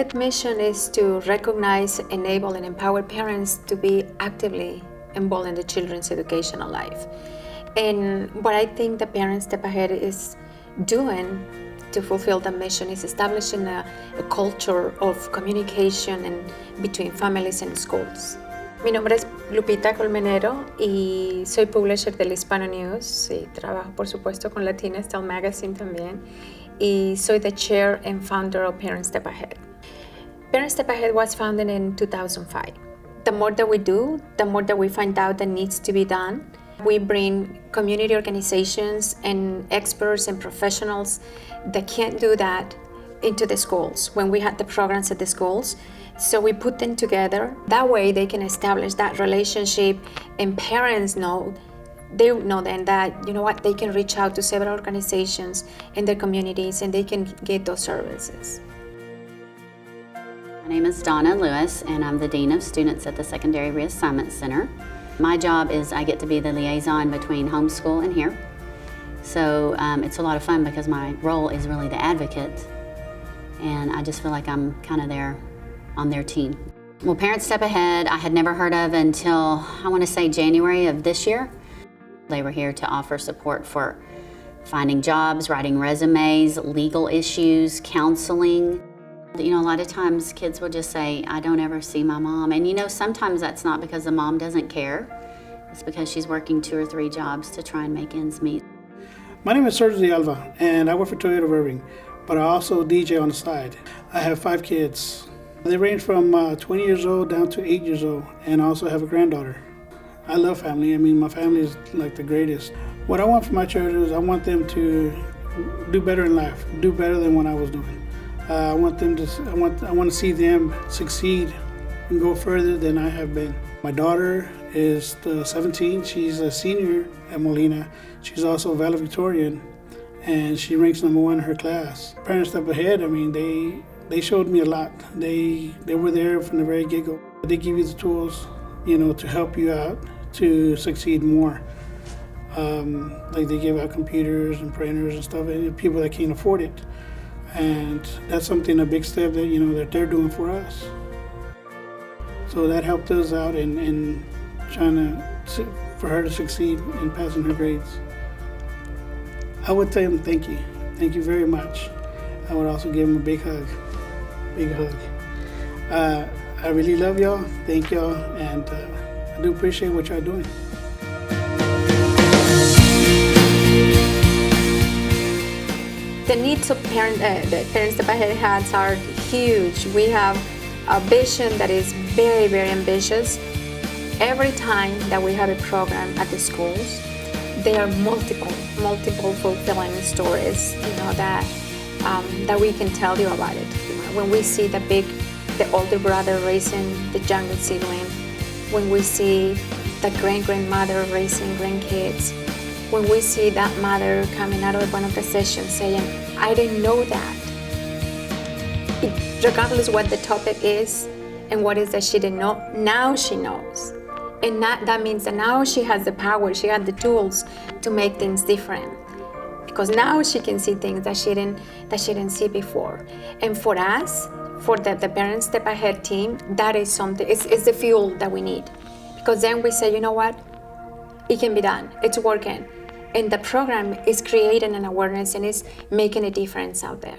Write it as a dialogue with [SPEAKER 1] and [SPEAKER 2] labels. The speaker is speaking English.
[SPEAKER 1] Ahead mission is to recognize, enable, and empower parents to be actively involved in the children's educational life. And what I think the Parent Step Ahead is doing to fulfill the mission is establishing a culture of communication between families and schools. Mi nombre es Lupita Colmenero y soy publisher del Hispano News y trabajo por supuesto con Latina Style Magazine también y soy the chair and founder of Parent Step Ahead. Parent Step Ahead was founded in 2005. The more that we do, the more that we find out that needs to be done. We bring community organizations and experts and professionals that can't do that into the schools when we had the programs at the schools. So we put them together. That way they can establish that relationship and parents know, they know then that, you know what, they can reach out to several organizations in their communities and they can get those services.
[SPEAKER 2] My name is Donna Lewis and I'm the Dean of Students at the Secondary Reassignment Center. My job is I get to be the liaison between homeschool and here. So it's a lot of fun because my role is really the advocate and I just feel like I'm kind of there on their team. Well, Parent Step Ahead I had never heard of until I want to say January of this year. They were here to offer support for finding jobs, writing resumes, legal issues, counseling. You know, a lot of times kids will just say, I don't ever see my mom. And you know, sometimes that's not because the mom doesn't care. It's because she's working 2 or 3 jobs to try and make ends meet.
[SPEAKER 3] My name is Sergio de Alva, and I work for Toyota of Irving, but I also DJ on the side. I have 5 kids. They range from 20 years old down to 8 years old, and I also have a granddaughter. I love family. I mean, my family is like the greatest. What I want for my children is I want them to do better in life, do better than what I was doing. I want to see them succeed and go further than I have been. My daughter is 17. She's a senior at Molina. She's also a valedictorian, and she ranks #1 in her class. Parent Step Ahead, I mean, they showed me a lot. They were there from the very get-go. They give you the tools, you know, to help you out to succeed more. Like they give out computers and printers and stuff, and people that can't afford it. And that's something, a big step that, you know, that they're doing for us. So that helped us out in trying for her to succeed in passing her grades. I would tell them thank you. Thank you very much. I would also give them a big hug. Big hug. I really love y'all. Thank y'all. And I do appreciate what y'all doing.
[SPEAKER 1] The needs of the Parent Step Ahead has are huge. We have a vision that is very, very ambitious. Every time that we have a program at the schools, there are multiple fulfilling stories, you know, that we can tell you about it. When we see the older brother raising the younger sibling, when we see the grandmother raising grandkids, when we see that mother coming out of one of the sessions saying, I didn't know that. Regardless what the topic is and what is that she didn't know, now she knows. And that means that now she has the power, she has the tools to make things different. Because now she can see things that she didn't see before. And for us, for the Parent Step Ahead team, that is something, it's the fuel that we need. Because then we say, you know what? It can be done, it's working. And the program is creating an awareness and is making a difference out there.